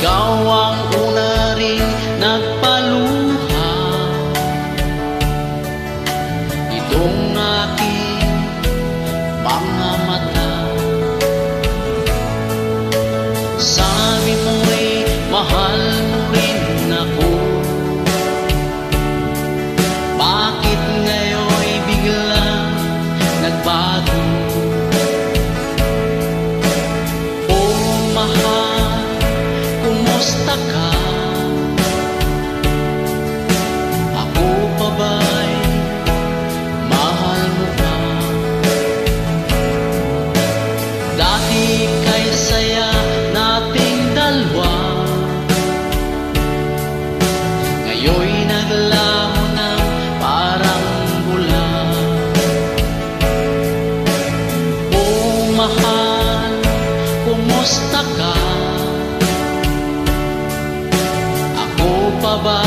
Ikaw ang una ring nagpaluha. Itong aking mga mata, sabi mo'y mahal mo rin ako. Bakit ngayon'y biglang nagbago? Oh mahal, kumusta ka? Ako pa ba'y mahal mo pa? Dati kay saya nating dalawa, ngayon'y naglaho ng parang bula. Oh mahal, kumusta ka? Ako pa ba